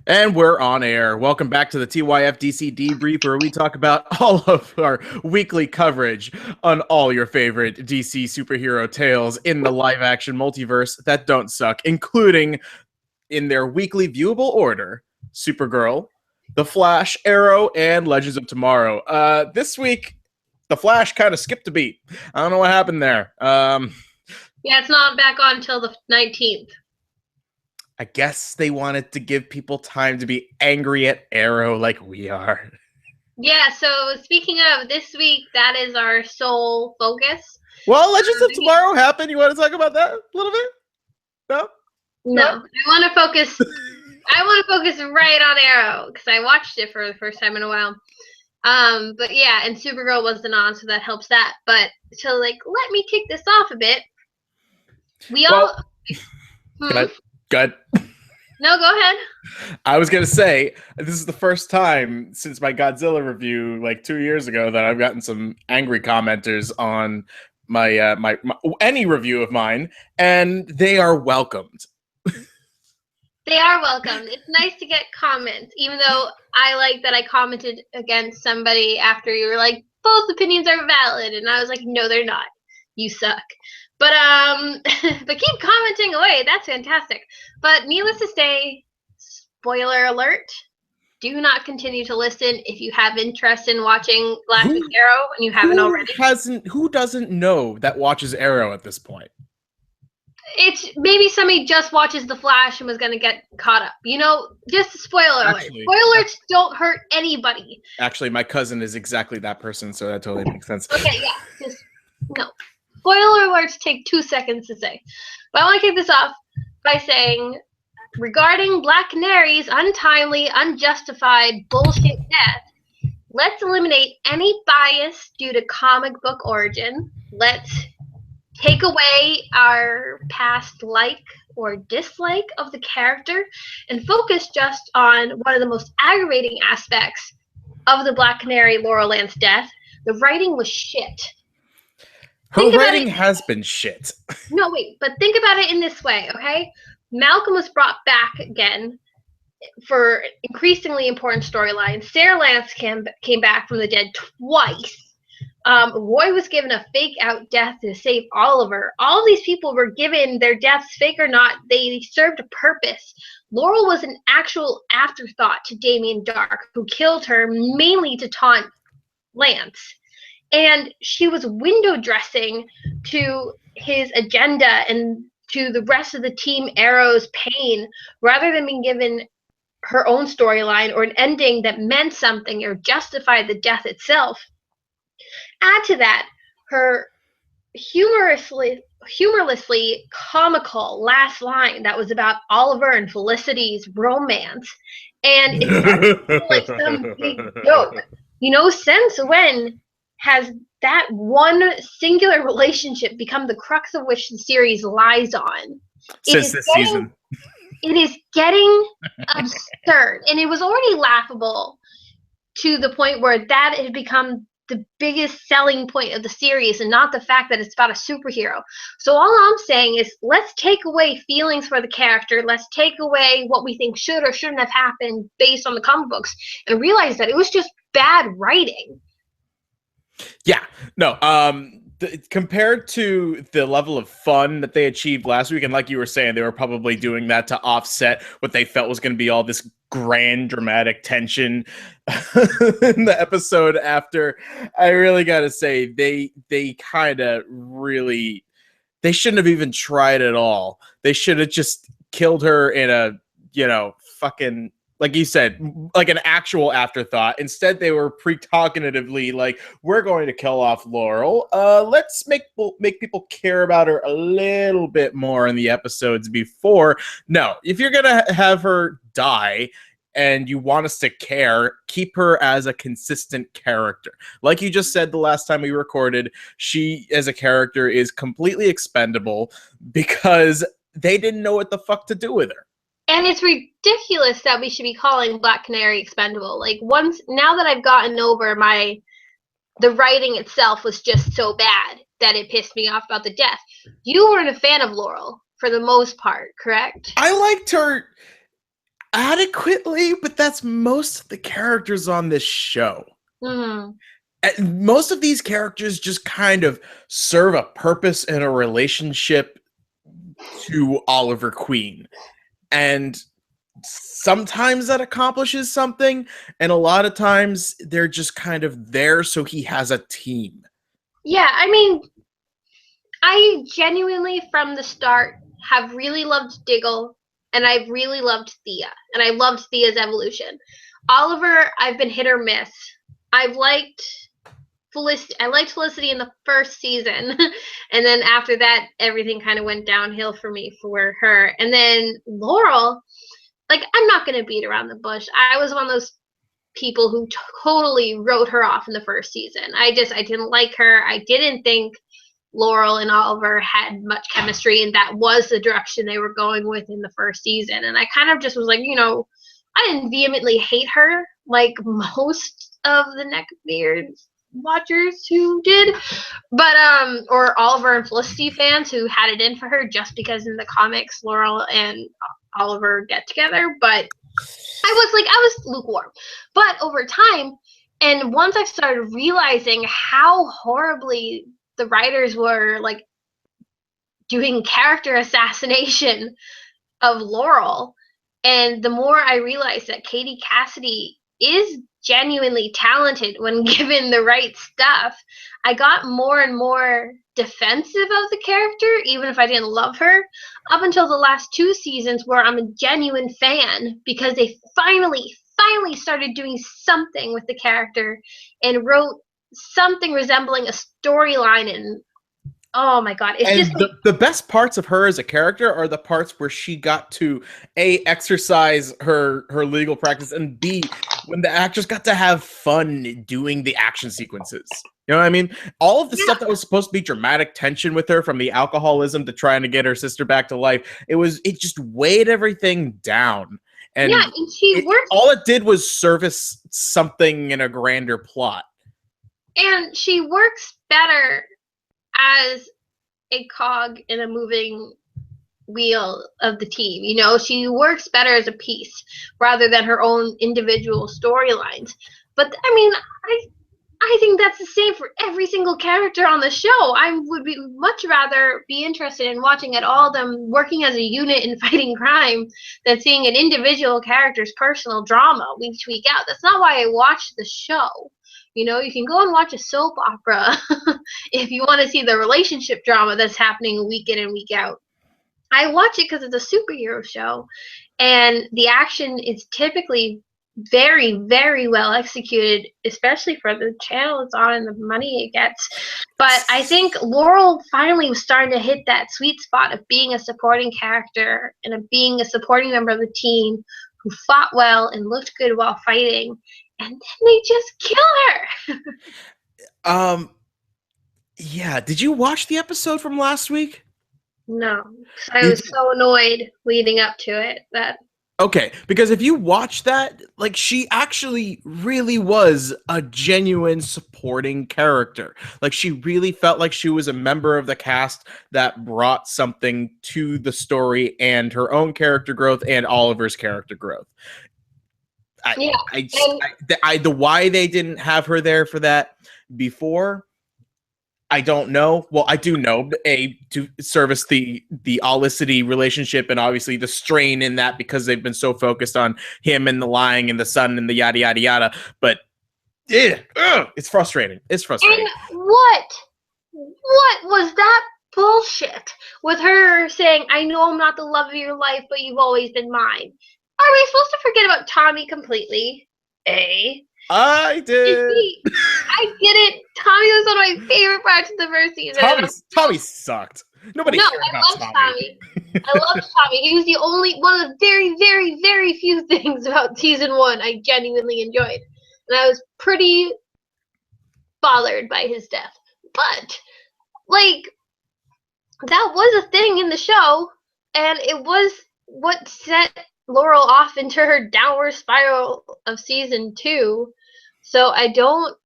And we're on air. Welcome back to the TYF DC Debrief, where we talk about all of our weekly coverage on all your favorite DC superhero tales in the live-action multiverse that don't suck, including, in their weekly viewable order, Supergirl, The Flash, Arrow, and Legends of Tomorrow. This week, The Flash kind of skipped a beat. I don't know what happened there. Yeah, it's not back on until the 19th. I guess they wanted to give people time to be angry at Arrow like we are. Yeah, so speaking of this week, that is our sole focus. Well, Legends of Tomorrow happened. You want to talk about that a little bit? No? No. I want to focus right on Arrow because I watched it for the first time in a while. But yeah, and Supergirl wasn't on, so that helps that. But so let me kick this off a bit. Go ahead. No, go ahead. I was going to say, this is the first time since my Godzilla review 2 years ago that I've gotten some angry commenters on my any review of mine, and they are welcomed. They are welcomed. It's nice to get comments, even though I like that I commented against somebody after you were like, both opinions are valid, and I was like, no, they're not. You suck. But but keep commenting away. That's fantastic. But needless to say, spoiler alert, do not continue to listen if you have interest in watching last week's Arrow and you haven't already. Who doesn't know that watches Arrow at this point? It's maybe somebody just watches The Flash and was going to get caught up. Just a spoiler alert. Spoilers don't hurt anybody. Actually, my cousin is exactly that person, so that totally makes sense. Okay, yeah. Just, no. Spoiler alerts take 2 seconds to say. But I want to kick this off by saying, regarding Black Canary's untimely, unjustified bullshit death, let's eliminate any bias due to comic book origin. Let's take away our past like or dislike of the character and focus just on one of the most aggravating aspects of the Black Canary Laurel Lance death. The writing was shit. Her writing has been shit. No, wait, but think about it in this way, okay? Malcolm was brought back again for increasingly important storylines. Sarah Lance came back from the dead twice. Roy was given a fake-out death to save Oliver. All of these people were given their deaths, fake or not. They served a purpose. Laurel was an actual afterthought to Damien Dark, who killed her mainly to taunt Lance. And she was window dressing to his agenda and to the rest of the Team Arrow's pain, rather than being given her own storyline or an ending that meant something or justified the death itself. Add to that her humorlessly comical last line that was about Oliver and Felicity's romance, and it's like some big joke. Since when has that one singular relationship become the crux of which the series lies on? Since this season. It is getting absurd. And it was already laughable to the point where that had become the biggest selling point of the series and not the fact that it's about a superhero. So all I'm saying is let's take away feelings for the character. Let's take away what we think should or shouldn't have happened based on the comic books and realize that it was just bad writing. Yeah, no. Compared to the level of fun that they achieved last week, and like you were saying, they were probably doing that to offset what they felt was going to be all this grand dramatic tension in the episode after. I really got to say, they kind of really, they shouldn't have even tried at all. They should have just killed her in a, fucking, like you said, like an actual afterthought. Instead, they were precognitively like, we're going to kill off Laurel. Let's make people care about her a little bit more in the episodes before. No, if you're going to have her die and you want us to care, keep her as a consistent character. Like you just said the last time we recorded, she as a character is completely expendable because they didn't know what the fuck to do with her. And it's ridiculous that we should be calling Black Canary expendable. Now that I've gotten over the writing itself was just so bad that it pissed me off about the death. You weren't a fan of Laurel for the most part, correct? I liked her. Adequately, but that's most of the characters on this show. Mm. Most of these characters just kind of serve a purpose in a relationship to Oliver Queen. And sometimes that accomplishes something, and a lot of times they're just kind of there so he has a team. Yeah, I mean, I genuinely, from the start, have really loved Diggle, and I've really loved Thea, and I loved Thea's evolution. Oliver, I've been hit or miss. I've liked Felicity. I liked Felicity in the first season, and then after that, everything kind of went downhill for me for her. And then Laurel, like, I'm not gonna beat around the bush. I was one of those people who totally wrote her off in the first season. I didn't like her. I didn't think Laurel and Oliver had much chemistry, and that was the direction they were going with in the first season. And I kind of just was like, I didn't vehemently hate her like most of the Neckbeard watchers who did, but or Oliver and Felicity fans who had it in for her just because in the comics Laurel and Oliver get together. But I was lukewarm. But over time, and once I started realizing how horribly the writers were like doing character assassination of Laurel, and the more I realized that Katie Cassidy is genuinely talented when given the right stuff, I got more and more defensive of the character, even if I didn't love her, up until the last 2 seasons where I'm a genuine fan because they finally started doing something with the character and wrote something resembling a storyline. And oh my god, it's And just like, the best parts of her as a character are the parts where she got to A, exercise her legal practice, and B, when the actress got to have fun doing the action sequences. You know what I mean? All of the stuff that was supposed to be dramatic tension with her, from the alcoholism to trying to get her sister back to life, it just weighed everything down. And yeah, and she works, all it did was service something in a grander plot. and she works better as a cog in a moving wheel of the team. She works better as a piece rather than her own individual storylines. But I mean, I think that's the same for every single character on the show. I would be much rather be interested in watching at all them working as a unit and fighting crime than seeing an individual character's personal drama week to week out. That's not why I watch the show. You can go and watch a soap opera if you want to see the relationship drama that's happening week in and week out. I watch it because it's a superhero show, and the action is typically very, very well executed, especially for the channel it's on and the money it gets. But I think Laurel finally was starting to hit that sweet spot of being a supporting character and of being a supporting member of the team who fought well and looked good while fighting. And then they just kill her. Yeah. Did you watch the episode from last week? No, I was so annoyed leading up to it that. Okay, because if you watch that, like, she actually really was a genuine supporting character. Like, she really felt like she was a member of the cast that brought something to the story and her own character growth and Oliver's character growth. The why they didn't have her there for that before, I don't know. Well, I do know, to service the Olicity relationship and obviously the strain in that because they've been so focused on him and the lying and the son and the yada, yada, yada. But it's frustrating. It's frustrating. And what was that bullshit with her saying, I know I'm not the love of your life, but you've always been mine? Are we supposed to forget about Tommy completely? I did. I get it. Tommy was one of my favorite parts of the first season. Tommy sucked. Nobody cared about Tommy. I loved Tommy. He was the only one of the very, very, very few things about season 1 I genuinely enjoyed. And I was pretty bothered by his death. But, like, that was a thing in the show, and it was what set Laurel off into her downward spiral of season 2. So I don't.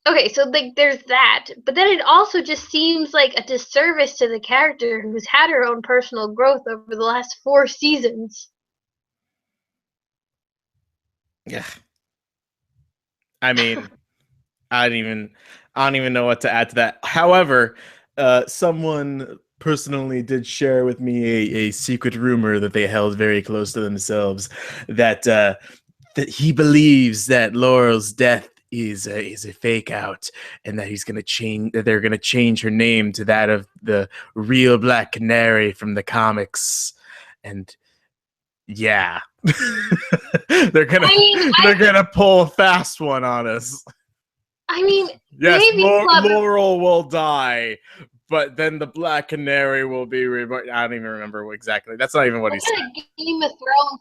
Okay, so like there's that, but then it also just seems like a disservice to the character who's had her own personal growth over the last 4 seasons. Yeah. I mean, I don't even know what to add to that. However, someone personally did share with me a secret rumor that they held very close to themselves that that he believes that Laurel's death is a fake out, and that he's gonna change that they're gonna change her name to that of the real Black Canary from the comics. And yeah. they're gonna I mean, they're gonna pull a fast one on us. I mean, Yes, maybe clever. Laurel will die, but then the Black Canary will be reborn. I don't even remember exactly. That's not even what he What said. kind of Game of Thrones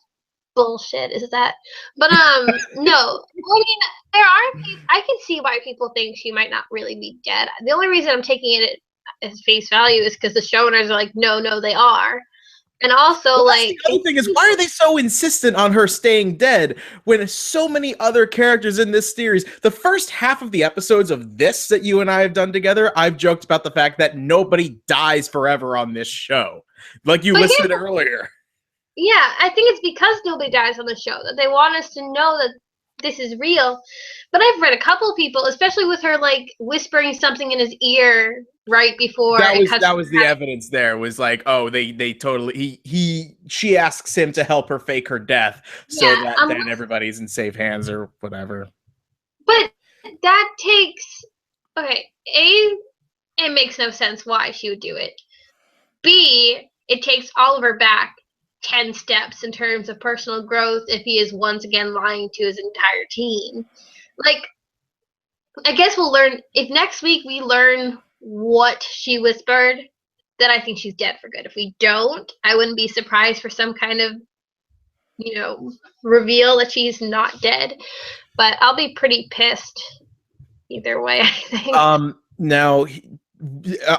bullshit is that? But no. I mean, there are. I can see why people think she might not really be dead. The only reason I'm taking it as face value is because the showrunners are like, no, no, they are, and also Well, that's like, the other thing is, why are they so insistent on her staying dead when so many other characters in this series? The first half of the episodes of this that you and I have done together, I've joked about the fact that nobody dies forever on this show, like you but listed earlier. yeah, I think it's because nobody dies on the show that they want us to know that this is real. But I've read a couple of people, especially with her like whispering something in his ear right before it cuts. That was the evidence. There was like, oh, they totally she asks him to help her fake her death so Yeah, that then everybody's in safe hands or whatever. but that takes okay. A, it makes no sense why she would do it. B, it takes Oliver back 10 steps in terms of personal growth if he is once again lying to his entire team. Like, I guess we'll learn if next week we learn what she whispered, then I think she's dead for good. If we don't, I wouldn't be surprised for some kind of, reveal that she's not dead. But I'll be pretty pissed either way, I think. Now,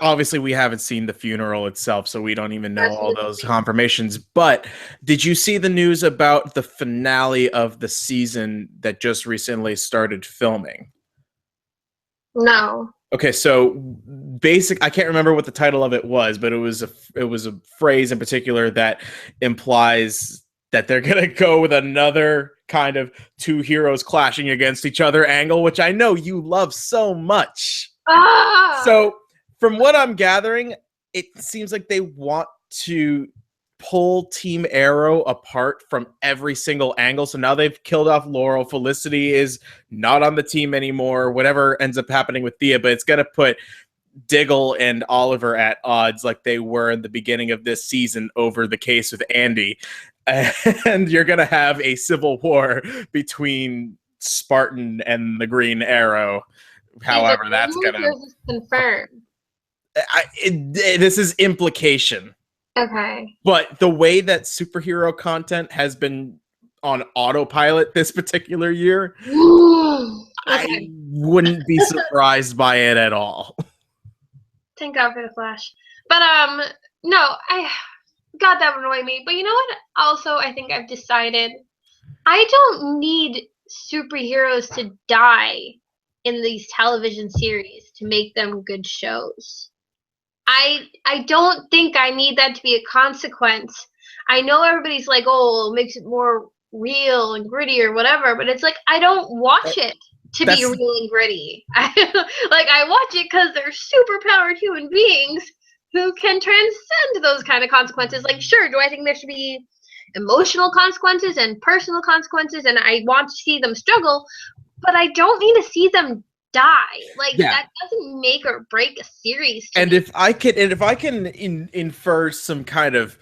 obviously we haven't seen the funeral itself, so we don't even know all those confirmations, but did you see the news about the finale of the season that just recently started filming? No. Okay, so I can't remember what the title of it was, but it was a phrase in particular that implies that they're gonna go with another kind of two heroes clashing against each other angle, which I know you love so much. So from what I'm gathering, it seems like they want to pull Team Arrow apart from every single angle. So now they've killed off Laurel. Felicity is not on the team anymore. Whatever ends up happening with Thea, but it's going to put Diggle and Oliver at odds like they were in the beginning of this season over the case with Andy. And you're going to have a civil war between Spartan and the Green Arrow. However, that's going to... confirmed. This is implication. Okay. But the way that superhero content has been on autopilot this particular year, Okay. I wouldn't be surprised by it at all. Thank God for the Flash. But no, God, that would annoy me. But you know what? Also, I think I've decided I don't need superheroes to die in these television series to make them good shows. I don't think I need that to be a consequence. I know everybody's like, oh, it makes it more real and gritty or whatever, but it's like I don't watch it to be real and gritty. I watch it because they're superpowered human beings who can transcend those kind of consequences. Like, sure, do I think there should be emotional consequences and personal consequences, and I want to see them struggle, but I don't need to see them die. That doesn't make or break a series. And if I can infer some kind of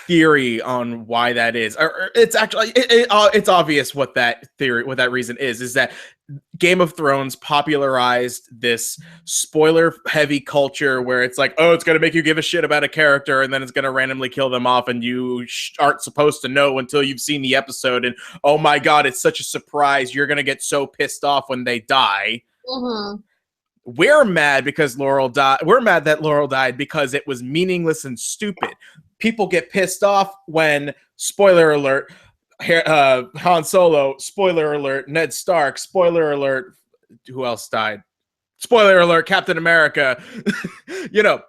theory on why that is, or it's actually it's obvious what that reason is that Game of Thrones popularized this spoiler heavy culture where it's like, oh, it's going to make you give a shit about a character and then it's going to randomly kill them off and you aren't supposed to know until you've seen the episode, and oh my god, it's such a surprise, you're going to get so pissed off when they die. We're mad because Laurel died. We're mad that Laurel died because it was meaningless and stupid. People get pissed off when, spoiler alert, Han Solo, spoiler alert, Ned Stark, spoiler alert, who else died? spoiler alert, Captain America, you know,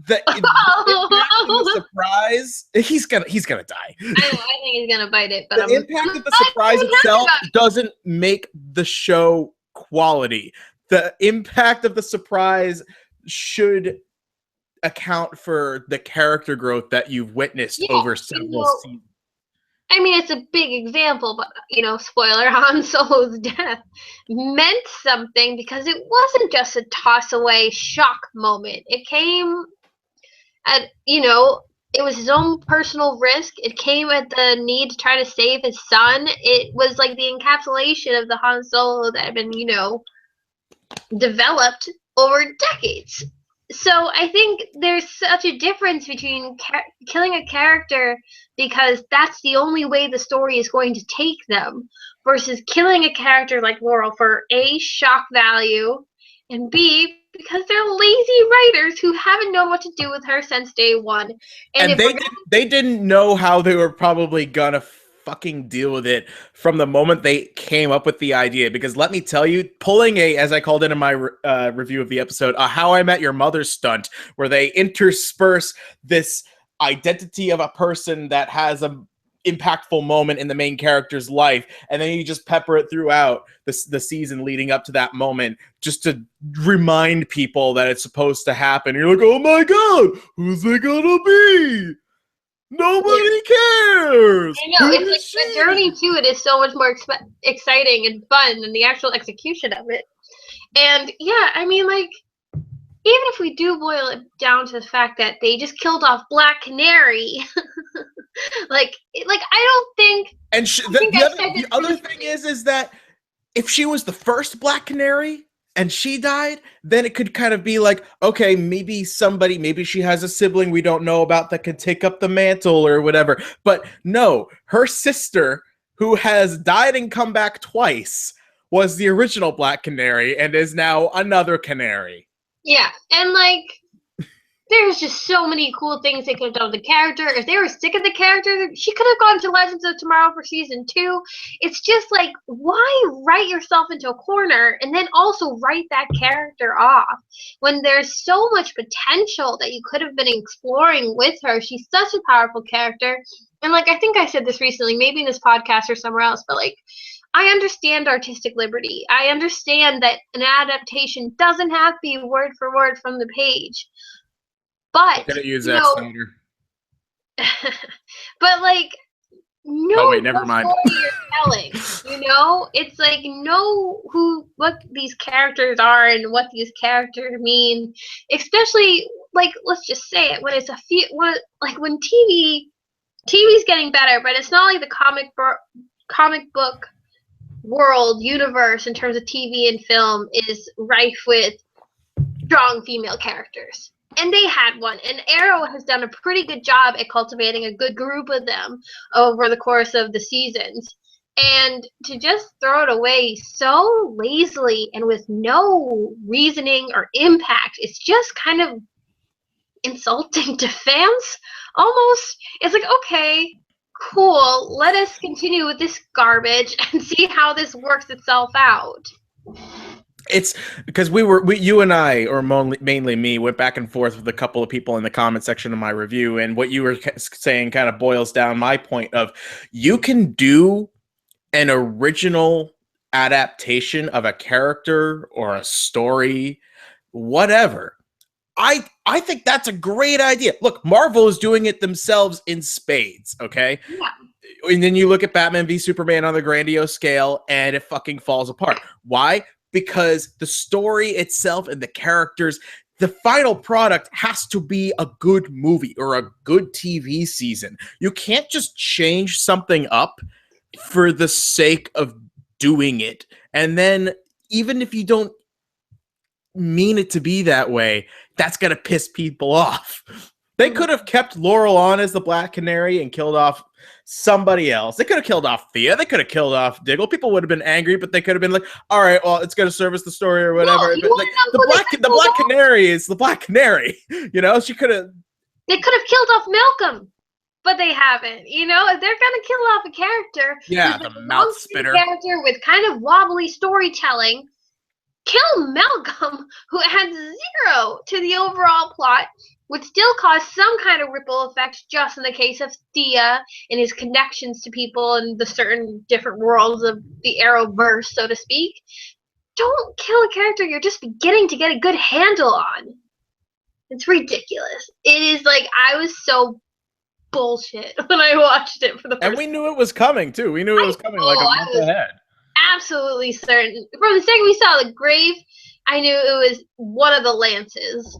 the impact of the surprise, he's gonna die. I think he's gonna bite it, but the impact of the surprise itself doesn't make the show quality. The impact of the surprise should account for the character growth that you've witnessed over several seasons. I mean, it's a big example, but, spoiler, Han Solo's death meant something because it wasn't just a toss-away shock moment. It came at, it was his own personal risk. It came at the need to try to save his son. It was like the encapsulation of the Han Solo that had been, developed over decades. So I think there's such a difference between killing a character because that's the only way the story is going to take them versus killing a character like Laurel for A, shock value, and B, because they're lazy writers who haven't known what to do with her since day one. And they didn't know how they were probably gonna fucking deal with it from the moment they came up with the idea, because let me tell you, pulling a, as I called it in my review of the episode, a How I Met Your Mother stunt, where they intersperse this identity of a person that has a impactful moment in the main character's life, and then you just pepper it throughout the season leading up to that moment just to remind people that it's supposed to happen. You're like, oh my god, who's it gonna be? Nobody cares. I know, it's like the journey to it is so much more exciting and fun than the actual execution of it. And yeah, I mean, like, even if we do boil it down to the fact that they just killed off Black Canary, like I don't think. And the other thing is that if she was the first Black Canary and she died, then it could kind of be like, okay, maybe she has a sibling we don't know about that could take up the mantle or whatever. But no, her sister, who has died and come back twice, was the original Black Canary and is now another canary. Yeah, and like, there's just so many cool things they could have done with the character. If they were sick of the character, she could have gone to Legends of Tomorrow for season 2. It's just like, why write yourself into a corner and then also write that character off when there's so much potential that you could have been exploring with her? She's such a powerful character. And like, I think I said this recently, maybe in this podcast or somewhere else, but like, I understand artistic liberty. I understand that an adaptation doesn't have to be word for word from the page. But gonna use Zack Snyder. But like, never mind. Story you're telling, it's like, know what these characters are and what these characters mean. Especially, like, let's just say it, when it's when TV's getting better, but it's not like the comic book world universe in terms of TV and film is rife with strong female characters. And they had one. And Arrow has done a pretty good job at cultivating a good group of them over the course of the seasons. And to just throw it away so lazily and with no reasoning or impact, it's just kind of insulting to fans, almost. It's like, okay, cool, let us continue with this garbage and see how this works itself out. It's because you and I, or mainly me, went back and forth with a couple of people in the comment section of my review, and what you were saying kind of boils down my point of, you can do an original adaptation of a character or a story, whatever. I think that's a great idea. Look, Marvel is doing it themselves in spades, okay? Yeah. And then you look at Batman v Superman on the grandiose scale, and it fucking falls apart. Why? Because the story itself and the characters, the final product has to be a good movie or a good TV season. You can't just change something up for the sake of doing it. And then even if you don't mean it to be that way, that's going to piss people off. They could have kept Laurel on as the Black Canary and killed off somebody else. They could have killed off Thea. They could have killed off Diggle. People would have been angry, but they could have been like, all right, well, it's going to service the story or whatever. No, but like, the Black Canary is the Black Canary. She could have. They could have killed off Malcolm, but they haven't. If they're going to kill off a character, the mouth spitter character with kind of wobbly storytelling, kill Malcolm, who adds 0 to the overall plot, would still cause some kind of ripple effect just in the case of Thea and his connections to people in the certain different worlds of the Arrowverse, so to speak. Don't kill a character you're just beginning to get a good handle on. It's ridiculous. It is like, I was so bullshit when I watched it for the first time. And we knew it was coming, too. We knew it was coming like a month ahead. Absolutely certain. From the second we saw the grave, I knew it was one of the Lances.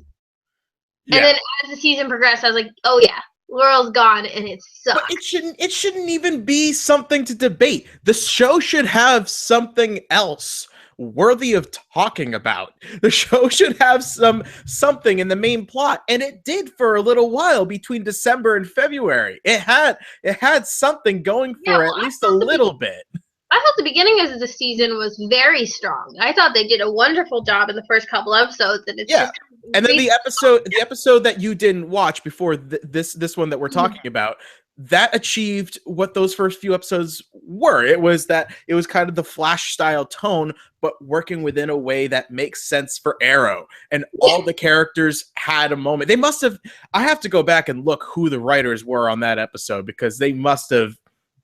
Yeah. And then as the season progressed, I was like, oh yeah, Laurel's gone and it sucks. But it shouldn't even be something to debate. The show should have something else worthy of talking about. The show should have something in the main plot, and it did for a little while between December and February. It had something going for at least a little bit. I thought the beginning of the season was very strong. I thought they did a wonderful job in the first couple episodes, and it's just and then the episode that you didn't watch before this one that we're talking about, that achieved what those first few episodes were. It was kind of the Flash style tone, but working within a way that makes sense for Arrow, and all the characters had a moment. They must have. I have to go back and look who the writers were on that episode, because they must have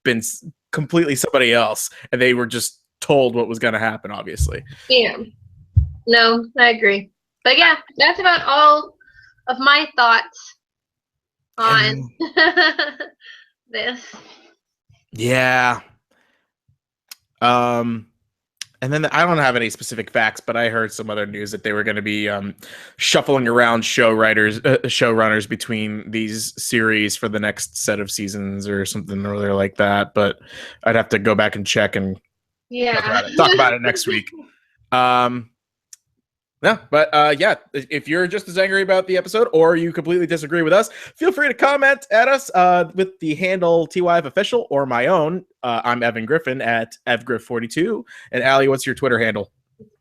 been completely somebody else, and they were just told what was going to happen, obviously. Yeah. No, I agree. But yeah, that's about all of my thoughts on this. Yeah. And then I don't have any specific facts, but I heard some other news that they were going to be shuffling around showrunners between these series for the next set of seasons or something or other like that. But I'd have to go back and check and talk about it next week. If you're just as angry about the episode or you completely disagree with us, feel free to comment at us with the handle TYF Official or my own. I'm Evan Griffin at EvGriff42. And Allie, what's your Twitter handle?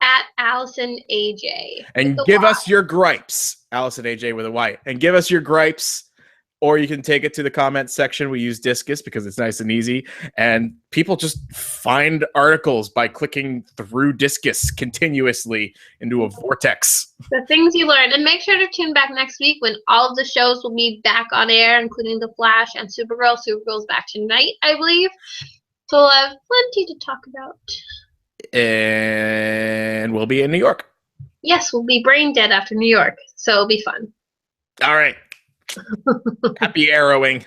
At Allison AJ. And give us your gripes. Allison AJ with a Y. And give us your gripes. Or you can take it to the comments section. We use Discus because it's nice and easy. And people just find articles by clicking through Discus continuously into a vortex. The things you learn. And make sure to tune back next week when all of the shows will be back on air, including The Flash and Supergirl. Supergirl's back tonight, I believe. So we'll have plenty to talk about. And we'll be in New York. Yes, we'll be brain dead after New York. So it'll be fun. All right. Happy arrowing.